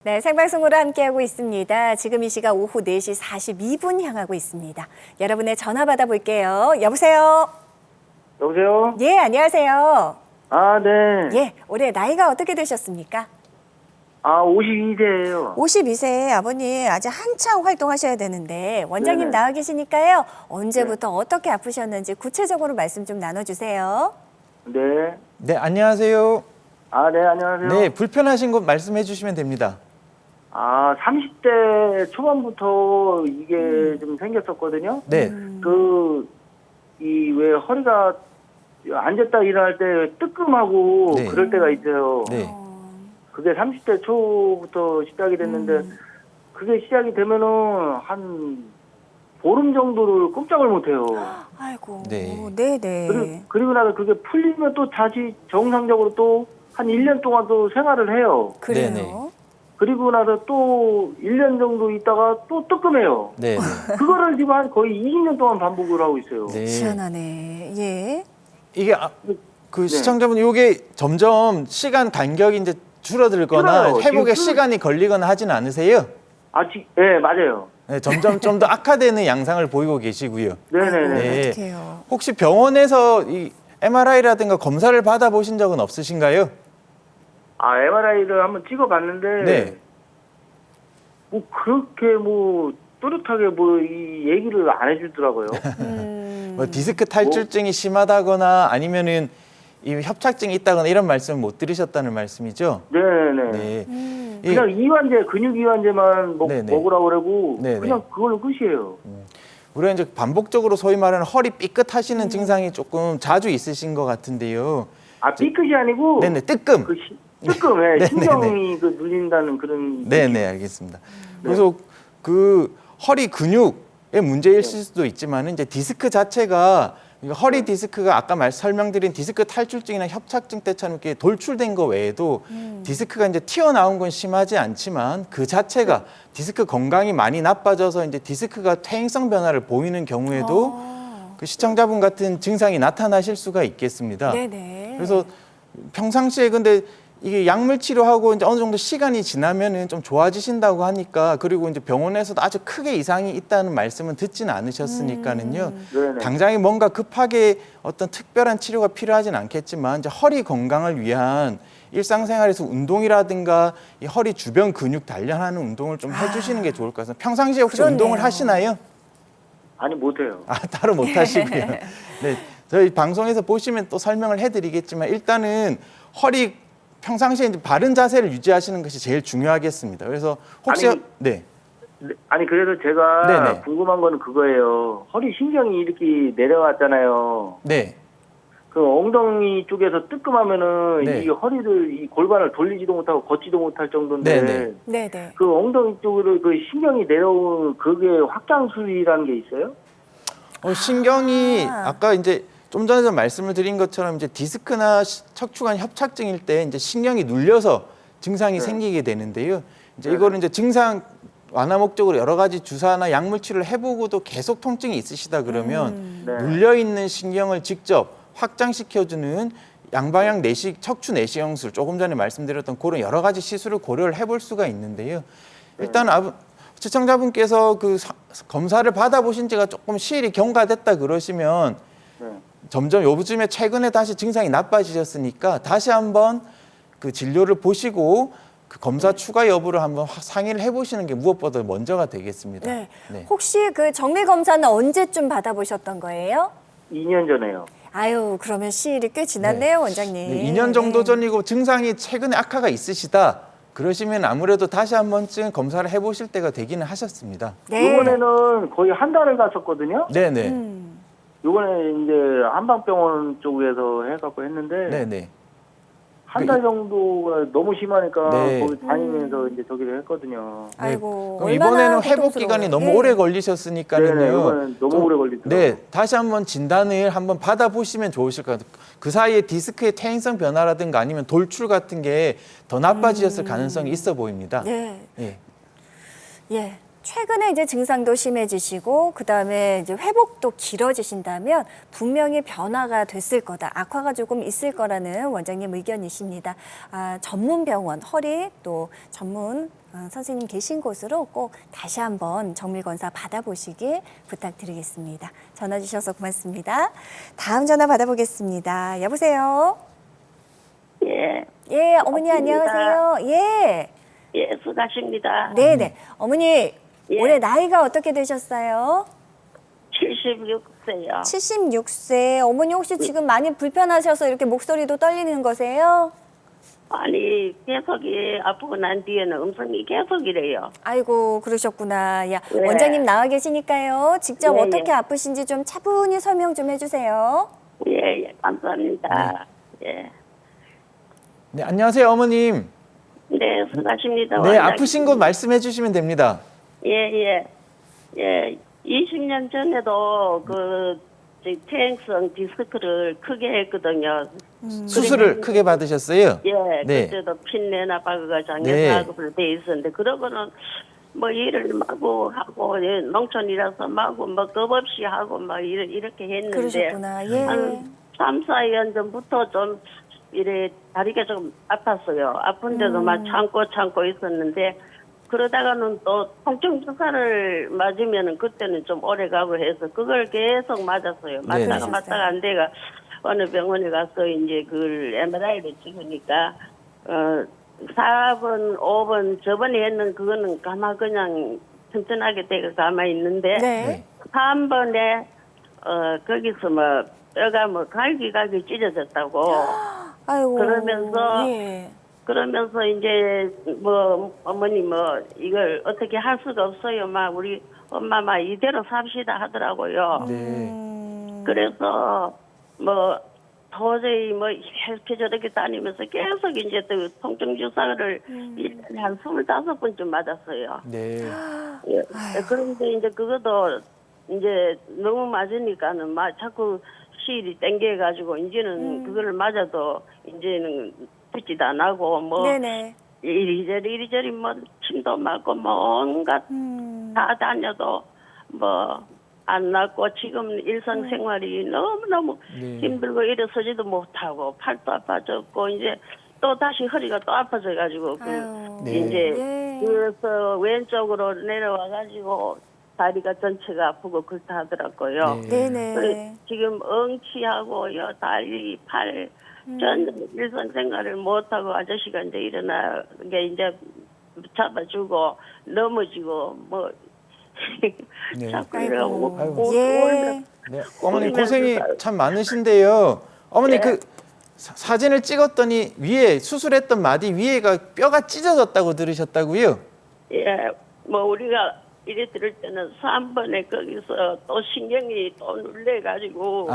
네, 생방송으로 함께하고 있습니다. 지금 이 시각 오후 4시 42분 향하고 있습니다. 여러분의 전화 받아볼게요. 여보세요? 여보세요? 예, 안녕하세요. 아, 네. 예, 올해 나이가 어떻게 되셨습니까? 아, 52세예요. 52세 아버님 아직 한창 활동하셔야 되는데 원장님 네네. 나와 계시니까요. 언제부터 어떻게 아프셨는지 구체적으로 말씀 좀 나눠주세요. 네. 네, 안녕하세요. 아, 네, 안녕하세요. 네, 불편하신 곳 말씀해 주시면 됩니다. 아, 30대 초반부터 이게 좀 생겼었거든요. 네. 왜 허리가 앉았다 일어날 때 뜨끔하고 네. 그럴 때가 있어요. 네. 그게 30대 초부터 시작이 됐는데 그게 시작이 되면은 한 보름 정도를 꼼짝을 못 해요. 아이고, 네. 네네. 그리고 나서 그게 풀리면 또 다시 정상적으로 또 한 1년 동안 또 생활을 해요. 그래요. 네네. 그리고 나서 또 1년 정도 있다가 또 뜨끔해요. 네. 그거를 지금 한 거의 20년 동안 반복을 하고 있어요. 네. 시원하네. 예. 이게 그 시청자분 이게 점점 시간 간격이 이제 줄어들거나 줄어요. 회복에 지금 시간이 걸리거나 하진 않으세요? 네, 맞아요. 네, 점점 좀 더 악화되는 양상을 보이고 계시고요. 네네네. 네. 어떡해요. 혹시 병원에서 이 MRI라든가 검사를 받아보신 적은 없으신가요? 아, MRI를 한번 찍어봤는데, 네. 뭐, 그렇게 뭐, 또렷하게 뭐, 이 얘기를 안 해주더라고요. 뭐 디스크 탈출증이 심하다거나 아니면은 이 협착증이 있다거나 이런 말씀 못 들으셨다는 말씀이죠? 네네. 네. 그냥 이완제, 근육 이완제만 네네. 먹으라고 그러고, 네네. 그냥 그걸로 끝이에요. 우리가 이제 반복적으로 소위 말하는 허리 삐끗하시는 증상이 조금 자주 있으신 것 같은데요. 아, 삐끗이 아니고, 네네, 뜨끔. 뜨끔, 예, 네네네. 신경이 그 눌린다는 그런. 네네, 알겠습니다. 그래서 그 허리 근육의 문제일 수도 있지만 이제 디스크 자체가 허리 디스크가 아까 설명드린 디스크 탈출증이나 협착증 때처럼 이렇게 돌출된 거 외에도 디스크가 이제 튀어나온 건 심하지 않지만 그 자체가 디스크 건강이 많이 나빠져서 이제 디스크가 퇴행성 변화를 보이는 경우에도 그 시청자분 같은 증상이 나타나실 수가 있겠습니다. 네네. 그래서 평상시에 근데 이게 약물 치료하고 이제 어느 정도 시간이 지나면은 좀 좋아지신다고 하니까 그리고 이제 병원에서도 아주 크게 이상이 있다는 말씀은 듣지는 않으셨으니까는요. 네네. 당장에 뭔가 급하게 어떤 특별한 치료가 필요하진 않겠지만 이제 허리 건강을 위한 일상생활에서 운동이라든가 이 허리 주변 근육 단련하는 운동을 좀 해주시는 게 좋을 것 같습니다. 평상시에 혹시 그렇네요. 운동을 하시나요? 아니, 못해요. 아, 따로 못 하시고요. 네, 저희 방송에서 보시면 또 설명을 해드리겠지만 일단은 허리 평상시에 이제 바른 자세를 유지하시는 것이 제일 중요하겠습니다. 그래서 혹시 네. 아니, 그래서 제가 네네. 궁금한 거는 그거예요. 허리 신경이 이렇게 내려왔잖아요. 네. 그 엉덩이 쪽에서 뜨끔하면은 네. 이 허리를, 이 골반을 돌리지도 못하고 걷지도 못할 정도인데, 네네. 네네. 그 엉덩이 쪽으로 그 신경이 내려온 그게 확장술이라는 게 있어요? 신경이 아까 이제 좀 전에 말씀을 드린 것처럼 이제 디스크나 척추관 협착증일 때 이제 신경이 눌려서 증상이 생기게 되는데요. 이제 이거를 이제 증상 완화 목적으로 여러 가지 주사나 약물 치료를 해보고도 계속 통증이 있으시다 그러면 네. 눌려 있는 신경을 직접 확장시켜주는 양방향 내시 척추 내시경술 조금 전에 말씀드렸던 그런 여러 가지 시술을 고려를 해볼 수가 있는데요. 일단 시청자분께서 그 검사를 받아보신 지가 조금 시일이 경과됐다 그러시면 네. 점점 요즘에 최근에 다시 증상이 나빠지셨으니까 다시 한번 그 진료를 보시고 그 검사 추가 여부를 한번 상의를 해보시는 게 무엇보다 먼저가 되겠습니다. 네. 네. 혹시 그 정밀 검사는 언제쯤 받아보셨던 거예요? 2년 전에요. 아유, 그러면 시일이 꽤 지났네요, 원장님. 네, 2년 정도 전이고 증상이 최근에 악화가 있으시다. 그러시면 아무래도 다시 한 번쯤 검사를 해보실 때가 되기는 하셨습니다. 네. 이번에는 거의 한 달을 갔었거든요. 네네. 요번에 이제 한방병원 쪽에서 해갖고 했는데, 네네. 한 달 정도가 너무 심하니까 네. 거기 다니면서 이제 저기를 했거든요. 아이고, 그럼 얼마나 이번에는 회복 고통스러워요. 기간이 너무 예. 오래 네네, 걸리셨으니까는요. 이번엔 너무 좀, 오래 걸리더라고요. 네, 다시 한번 진단을 한번 받아보시면 좋으실 것 같아요. 그 사이에 디스크의 퇴행성 변화라든가 아니면 돌출 같은 게 더 나빠지셨을 가능성이 있어 보입니다. 네. 예. 예. 최근에 이제 증상도 심해지시고 그다음에 이제 회복도 길어지신다면 분명히 변화가 됐을 거다. 악화가 조금 있을 거라는 원장님 의견이십니다. 전문 병원, 허리 또 전문 선생님 계신 곳으로 꼭 다시 한번 정밀 검사 받아보시길 부탁드리겠습니다. 전화 주셔서 고맙습니다. 다음 전화 받아보겠습니다. 여보세요? 예, 예, 어머니 맞습니다. 안녕하세요. 예. 예, 수고하십니다. 네네. 어머니, 예. 올해 나이가 어떻게 되셨어요? 76세요. 76세. 어머니 혹시 지금 많이 불편하셔서 이렇게 목소리도 떨리는 거세요? 아니, 계속이 아프고 난 뒤에는 음성이 계속 이래요. 아이고, 그러셨구나. 야, 네. 원장님 나와 계시니까요. 직접 예, 어떻게 예. 아프신지 좀 차분히 설명 좀 해주세요. 예, 예, 감사합니다. 예. 네, 안녕하세요, 어머님. 네, 수고하십니다. 네, 원장님. 아프신 곳 말씀해 주시면 됩니다. 예, 예. 예, 20년 전에도 퇴행성 디스크를 크게 했거든요. 수술을 크게 받으셨어요? 예, 네. 그때도 핀내나 박어가 네. 장애사하고 돼 있었는데 그러고는 뭐 일을 마구 하고 예, 농촌이라서 마구 뭐 겁없이 하고 막 이렇게 했는데 그러셨구나. 예. 한 3, 4년 전부터 좀 이래 다리가 좀 아팠어요. 아픈데도 막 참고 있었는데 그러다가는 또 통증 주사를 맞으면은 그때는 좀 오래 가고 해서 그걸 계속 맞았어요. 네. 맞다가 안 돼가 어느 병원에 가서 이제 그 MRI를 찍으니까 4번, 5번 저번에 했는 그거는 가만 그냥 튼튼하게 되가 가만히 있는데 네. 3번에 거기서 뭐 뼈가 뭐 갈기 찢어졌다고 아이고. 그러면서 예. 그러면서 이제 뭐 어머니 뭐 이걸 어떻게 할 수가 없어요. 막 우리 엄마 막 이대로 삽시다 하더라고요. 네. 그래서 뭐 도저히 뭐 이렇게 저렇게 다니면서 계속 이제 또 통증 주사를 일년에 한 25번쯤 맞았어요. 네. 예. 그런데 이제 그것도 이제 너무 맞으니까는 막 자꾸 시일이 땡겨가지고 이제는 그거를 맞아도 이제는 듣지도 안 하고 뭐 네네. 이리저리 뭐 침도 맞고 뭐 온갖 다 다녀도 뭐 안 낫고 지금 일상생활이 너무너무 네. 힘들고 일어서지도 못하고 팔도 아파졌고 이제 또 다시 허리가 또 아파져가지고 아유. 네. 이제 예. 그래서 왼쪽으로 내려와가지고 다리가 전체가 아프고 그렇다 하더라고요. 네. 네네. 그래, 지금 엉치하고 요 다리, 팔, 전 일상생활을 못하고 아저씨가 이제 일어나게 이제 잡아주고 넘어지고 뭐 네. 자꾸 아이고. 이러고 아이고. 예. 네. 어머니 고생이 참 많으신데요. 어머니 네. 그 사진을 찍었더니 위에 수술했던 마디 위에가 뼈가 찢어졌다고 들으셨다고요? 예, 뭐 우리가 이래 들을 때는 3번에 거기서 또 신경이 또 눌려가지고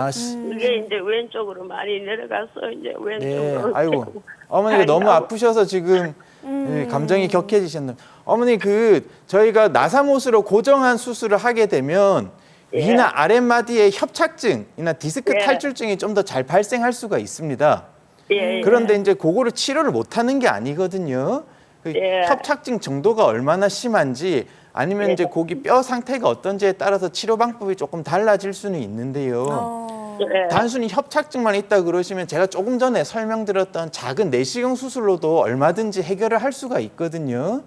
그게 이제 왼쪽으로 많이 내려가서 이제 네. 왼쪽으로 아이고. 어머니가 너무 다리가 아프셔서 지금 네, 감정이 격해지셨네요. 어머니 그 저희가 나사못으로 고정한 수술을 하게 되면 예. 위나 아랫마디에 협착증이나 디스크 예. 탈출증이 좀 더 잘 발생할 수가 있습니다. 예, 그런데 이제 그거를 치료를 못하는 게 아니거든요. 그 예. 협착증 정도가 얼마나 심한지 아니면 이제 거기 뼈 상태가 어떤지에 따라서 치료 방법이 조금 달라질 수는 있는데요. 예. 단순히 협착증만 있다 그러시면 제가 조금 전에 설명드렸던 작은 내시경 수술로도 얼마든지 해결을 할 수가 있거든요.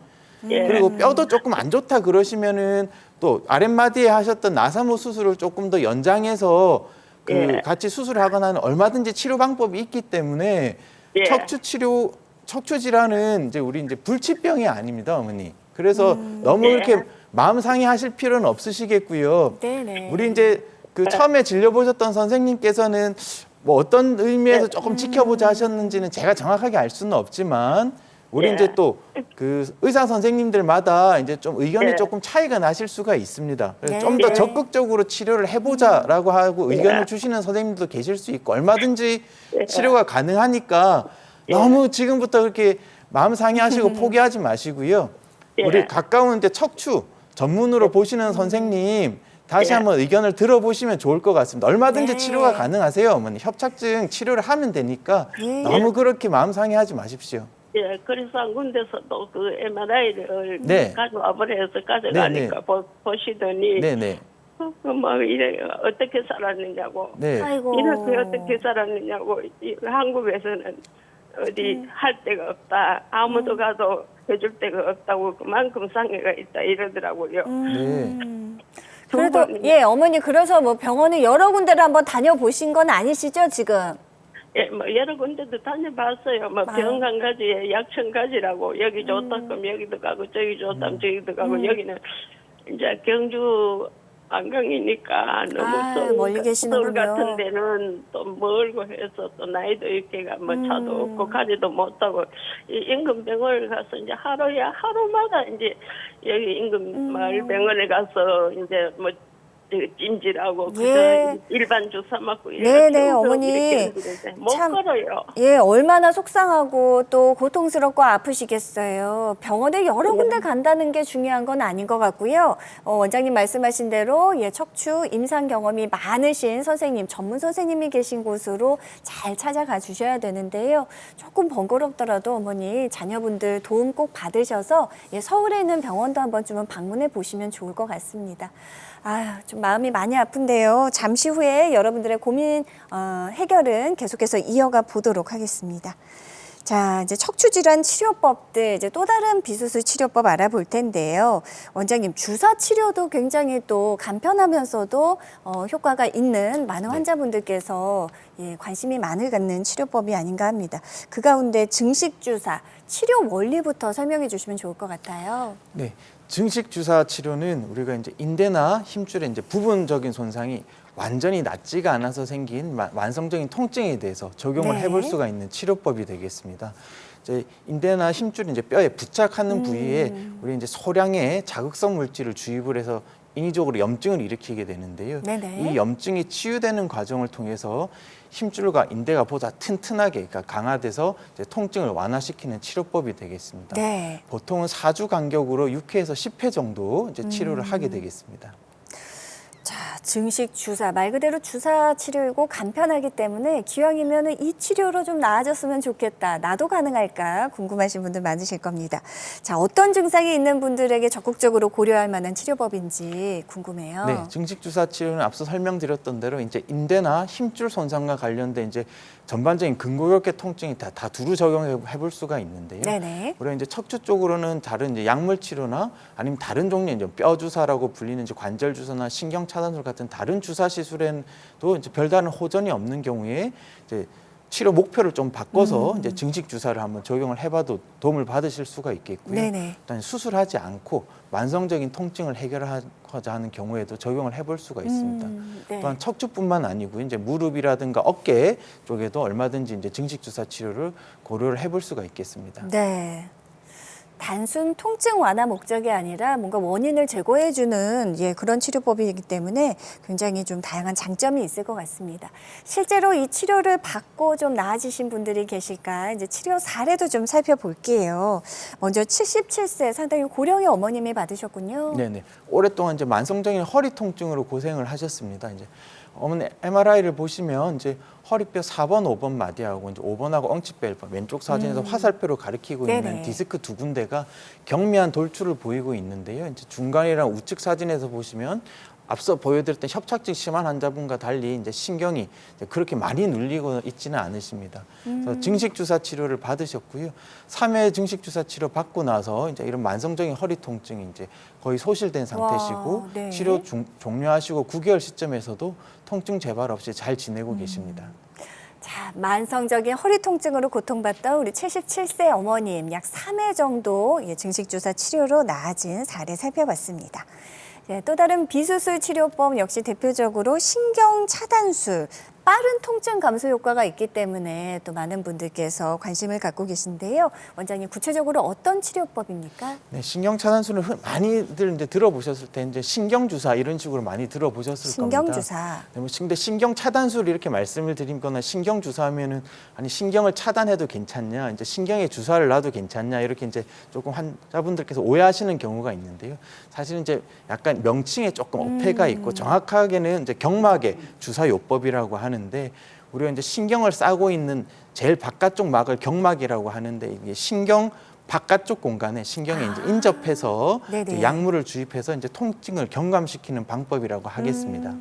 예. 그리고 뼈도 조금 안 좋다 그러시면은 또 아랫마디에 하셨던 나사모 수술을 조금 더 연장해서 그 예. 같이 수술을 하거나 하는 얼마든지 치료 방법이 있기 때문에 예. 척추 질환은 이제 우리 이제 불치병이 아닙니다, 어머니. 그래서 너무 예. 이렇게 마음 상해하실 필요는 없으시겠고요. 네네. 우리 이제 그 처음에 진료보셨던 선생님께서는 뭐 어떤 의미에서 조금 지켜보자 하셨는지는 제가 정확하게 알 수는 없지만 우리 예. 이제 또 그 의사 선생님들마다 이제 좀 의견이 예. 조금 차이가 나실 수가 있습니다. 그래서 네. 좀 더 예. 적극적으로 치료를 해보자라고 하고 의견을 주시는 선생님도 계실 수 있고 얼마든지 치료가 가능하니까 너무 지금부터 그렇게 마음 상해하시고 포기하지 마시고요. 우리 가까운 이제 척추 전문으로 보시는 선생님 다시 예. 한번 의견을 들어보시면 좋을 것 같습니다. 얼마든지 네. 치료가 가능하세요, 어머니. 협착증 치료를 하면 되니까 예. 너무 그렇게 마음 상해하지 마십시오. 예, 그래서 한 군데서도 그 MRI를 네. 가져와 버려서 가져가니까 보시더니 네네. 막 이래 어떻게 살았느냐고 네. 아이고. 이렇게 어떻게 살았느냐고 한국에서는 어디 할 데가 없다 아무도 가도 해줄 데가 없다고 그만큼 상해가 있다 이러더라고요. 그래도 예 어머니 그래서 뭐 병원을 여러 군데를 한번 다녀보신 건 아니시죠 지금? 예, 뭐 여러 군데도 다녀봤어요. 뭐 병 한 가지에 약 1000가지라고 여기 좋다 그럼 여기도 가고 저기 좋다면 저기도 가고 여기는 이제 경주 안강이니까 너무 멀리 계시는군요. 서울 같은 데는 또 멀고 해서 또 나이도 있게가 뭐 차도 없고 가지도 못하고 이 인근 병원을 가서 이제 하루마다 이제 여기 인근 마을 병원에 가서 이제 뭐 찜질하고 예. 그저 일반 주사 맞고 네네 어머니 못 참 걸어요. 예 얼마나 속상하고 또 고통스럽고 아프시겠어요. 병원에 여러 군데 간다는 게 중요한 건 아닌 것 같고요. 원장님 말씀하신 대로 예 척추 임상 경험이 많으신 선생님 전문 선생님이 계신 곳으로 잘 찾아가 주셔야 되는데요. 조금 번거롭더라도 어머니 자녀분들 도움 꼭 받으셔서 예 서울에 있는 병원도 한번 좀 방문해 보시면 좋을 것 같습니다. 아유, 좀 마음이 많이 아픈데요. 잠시 후에 여러분들의 고민 해결은 계속해서 이어가 보도록 하겠습니다. 자, 이제 척추질환 치료법들 이제 또 다른 비수술 치료법 알아볼 텐데요. 원장님 주사 치료도 굉장히 또 간편하면서도 효과가 있는 많은 환자분들께서 예, 관심이 많을 갖는 치료법이 아닌가 합니다. 그 가운데 증식 주사 치료 원리부터 설명해 주시면 좋을 것 같아요. 네. 증식 주사 치료는 우리가 이제 인대나 힘줄의 이제 부분적인 손상이 완전히 낫지가 않아서 생긴 만성적인 통증에 대해서 적용을 네. 해볼 수가 있는 치료법이 되겠습니다. 이제 인대나 힘줄이 이제 뼈에 부착하는 부위에 우리 이제 소량의 자극성 물질을 주입을 해서 인위적으로 염증을 일으키게 되는데요. 네네. 이 염증이 치유되는 과정을 통해서 힘줄과 인대가 보다 튼튼하게, 그러니까 강화돼서 이제 통증을 완화시키는 치료법이 되겠습니다. 네. 보통은 4주 간격으로 6회에서 10회 정도 이제 치료를 하게 되겠습니다. 자, 증식 주사 말 그대로 주사 치료이고 간편하기 때문에 기왕이면 이 치료로 좀 나아졌으면 좋겠다. 나도 가능할까 궁금하신 분들 많으실 겁니다. 자, 어떤 증상이 있는 분들에게 적극적으로 고려할 만한 치료법인지 궁금해요. 네, 증식 주사 치료는 앞서 설명드렸던 대로 이제 인대나 힘줄 손상과 관련된 이제 전반적인 근골격계 통증이 다 두루 적용해 볼 수가 있는데요. 네네. 우리가 이제 척추 쪽으로는 다른 이제 약물 치료나 아니면 다른 종류의 이제 뼈 주사라고 불리는 이제 관절 주사나 신경 차단술 같은 다른 주사 시술에도 이제 별다른 호전이 없는 경우에 이제 치료 목표를 좀 바꿔서 이제 증식 주사를 한번 적용을 해봐도 도움을 받으실 수가 있겠고요. 네네. 일단 수술하지 않고 만성적인 통증을 해결하고자 하는 경우에도 적용을 해볼 수가 있습니다. 네. 또한 척추뿐만 아니고 이제 무릎이라든가 어깨 쪽에도 얼마든지 이제 증식 주사 치료를 고려를 해볼 수가 있겠습니다. 네. 단순 통증 완화 목적이 아니라 뭔가 원인을 제거해주는 예, 그런 치료법이기 때문에 굉장히 좀 다양한 장점이 있을 것 같습니다. 실제로 이 치료를 받고 좀 나아지신 분들이 계실까 이제 치료 사례도 좀 살펴볼게요. 먼저 77세 상당히 고령의 어머님이 받으셨군요. 네네. 오랫동안 이제 만성적인 허리 통증으로 고생을 하셨습니다. 이제 어머니 MRI를 보시면 이제 허리뼈 4번, 5번 마디하고 이제 5번하고 엉치뼈 1번 왼쪽 사진에서 화살표로 가리키고 네네. 있는 디스크 두 군데가 경미한 돌출을 보이고 있는데요. 이제 중간이랑 우측 사진에서 보시면 앞서 보여드렸던 협착증 심한 환자분과 달리 이제 신경이 이제 그렇게 많이 눌리고 있지는 않으십니다. 그래서 증식 주사 치료를 받으셨고요. 3회 증식 주사 치료 받고 나서 이제 이런 만성적인 허리 통증이 이제 거의 소실된 상태시고 와, 네. 치료 종료하시고 9개월 시점에서도 통증 재발 없이 잘 지내고 계십니다. 자, 만성적인 허리 통증으로 고통받던 우리 77세 어머님 약 3회 정도 예, 증식주사 치료로 나아진 사례 살펴봤습니다. 예, 또 다른 비수술 치료법 역시 대표적으로 신경 차단술. 빠른 통증 감소 효과가 있기 때문에 또 많은 분들께서 관심을 갖고 계신데요. 원장님 구체적으로 어떤 치료법입니까? 네, 신경 차단술은 많이들 이제 들어보셨을 때 이제 신경 주사 이런 식으로 많이 들어보셨을 겁니다. 신경 주사. 네, 뭐 근데 신경 차단술 이렇게 말씀을 드리거나 신경 주사하면은 아니 신경을 차단해도 괜찮냐, 이제 신경에 주사를 놔도 괜찮냐 이렇게 이제 조금 환자분들께서 오해하시는 경우가 있는데요. 사실은 이제 약간 명칭에 조금 어폐가 있고 정확하게는 이제 경막의 주사 요법이라고 하는데 우리가 이제 신경을 싸고 있는 제일 바깥쪽 막을 경막이라고 하는데 이게 신경 바깥쪽 공간에 신경에 이제 인접해서 네네. 이제 약물을 주입해서 이제 통증을 경감시키는 방법이라고 하겠습니다.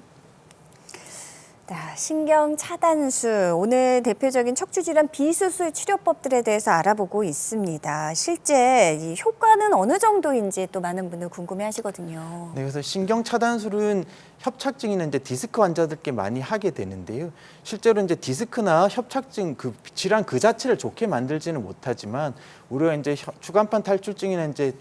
자, 신경 차단술, 오늘 대표적인 척추질환 비수술 치료법들에 대해서 알아보고 있습니다. 실제 이 효과는 어느 정도인지 또 많은 분들 궁금해하시거든요. 네, 그래서 신경 차단술은 협착증이나 이제 디스크 환자들께 많이 하게 되는데요. 실제로 이제 디스크나 협착증 그 질환 그 자체를 좋게 만들지는 못하지만 우리가 이제 추간판 탈출증이나 이제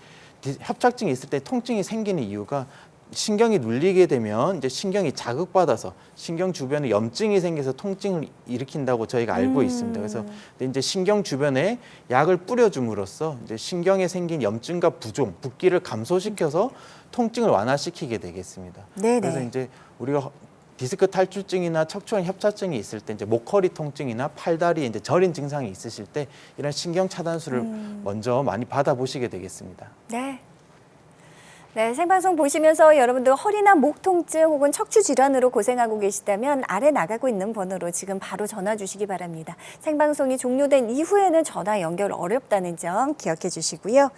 협착증이 있을 때 통증이 생기는 이유가 신경이 눌리게 되면 이제 신경이 자극받아서 신경 주변에 염증이 생겨서 통증을 일으킨다고 저희가 알고 있습니다. 그래서 이제 신경 주변에 약을 뿌려줌으로써 이제 신경에 생긴 염증과 부종, 붓기를 감소시켜서 통증을 완화시키게 되겠습니다. 네네. 그래서 이제 우리가 디스크 탈출증이나 척추관 협착증이 있을 때 이제 목허리 통증이나 팔다리에 이제 저린 증상이 있으실 때 이런 신경 차단술을 먼저 많이 받아보시게 되겠습니다. 네. 네, 생방송 보시면서 여러분들 허리나 목 통증 혹은 척추 질환으로 고생하고 계시다면 아래 나가고 있는 번호로 지금 바로 전화 주시기 바랍니다. 생방송이 종료된 이후에는 전화 연결 어렵다는 점 기억해 주시고요.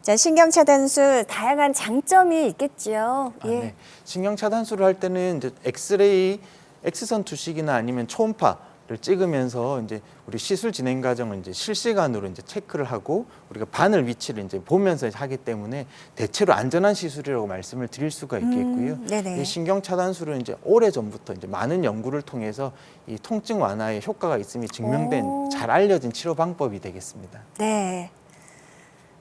자, 신경 차단술 다양한 장점이 있겠죠. 예. 네. 신경 차단술을 할 때는 이제 엑스레이, 엑스선 투식이나 아니면 초음파를 찍으면서 이제 우리 시술 진행 과정을 이제 실시간으로 이제 체크를 하고 우리가 바늘 위치를 이제 보면서 하기 때문에 대체로 안전한 시술이라고 말씀을 드릴 수가 있겠고요. 네네. 이 신경 차단술은 이제 오래 전부터 이제 많은 연구를 통해서 이 통증 완화에 효과가 있음이 증명된 오. 잘 알려진 치료 방법이 되겠습니다. 네.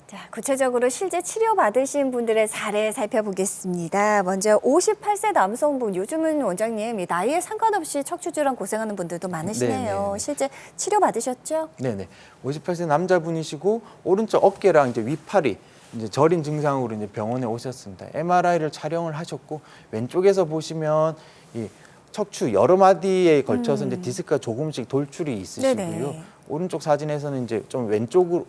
자, 구체적으로 실제 치료받으신 분들의 사례 살펴보겠습니다. 먼저 58세 남성분, 요즘은 원장님 이 나이에 상관없이 척추질환 고생하는 분들도 많으시네요. 네네. 실제 치료받으셨죠? 네네. 58세 남자분이시고 오른쪽 어깨랑 이제 위팔이 이제 저린 증상으로 이제 병원에 오셨습니다. MRI를 촬영을 하셨고 왼쪽에서 보시면 이 척추 여러 마디에 걸쳐서 이제 디스크가 조금씩 돌출이 있으시고요. 네네. 오른쪽 사진에서는 이제 좀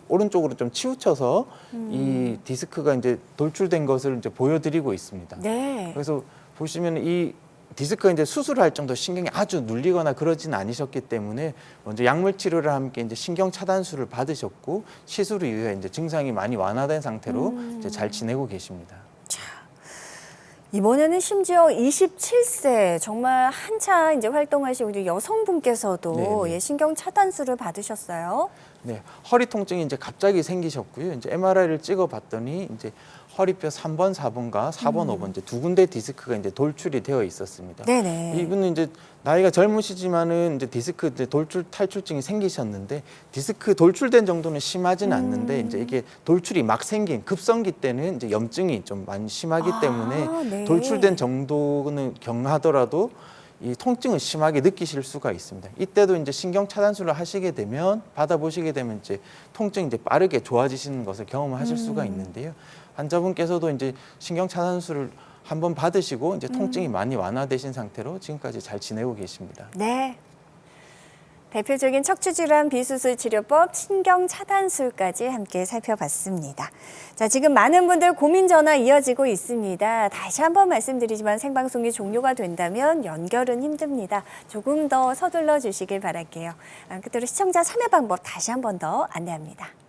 오른쪽으로 좀 치우쳐서 이 디스크가 이제 돌출된 것을 이제 보여드리고 있습니다. 네. 그래서 보시면 이 디스크가 이제 수술할 정도 신경이 아주 눌리거나 그러지는 않으셨기 때문에 먼저 약물 치료를 함께 이제 신경 차단술을 받으셨고 시술 이후에 이제 증상이 많이 완화된 상태로 이제 잘 지내고 계십니다. 이번에는 심지어 27세 정말 한창 이제 활동하시고 우리 여성분께서도 네네. 예, 신경 차단술을 받으셨어요. 네, 허리 통증이 이제 갑자기 생기셨고요. 이제 MRI를 찍어봤더니 이제 허리뼈 3번, 4번과 4번, 5번 이제 두 군데 디스크가 이제 돌출이 되어 있었습니다. 네네. 이분은 이제 나이가 젊으시지만은 이제 디스크 이제 돌출 탈출증이 생기셨는데 디스크 돌출된 정도는 심하지는 않는데 이제 이게 돌출이 막 생긴 급성기 때는 이제 염증이 좀 많이 심하기 때문에 네. 돌출된 정도는 경하더라도 이 통증을 심하게 느끼실 수가 있습니다. 이때도 이제 신경 차단술을 하시게 되면 받아보시게 되면 이제 통증이 이제 빠르게 좋아지시는 것을 경험하실 수가 있는데요. 환자분께서도 이제 신경 차단술을 한번 받으시고 이제 통증이 많이 완화되신 상태로 지금까지 잘 지내고 계십니다. 네. 대표적인 척추질환 비수술 치료법 신경 차단술까지 함께 살펴봤습니다. 자, 지금 많은 분들 고민 전화 이어지고 있습니다. 다시 한번 말씀드리지만 생방송이 종료가 된다면 연결은 힘듭니다. 조금 더 서둘러 주시길 바랄게요. 끝으로 시청자 참여 방법 다시 한 번 더 안내합니다.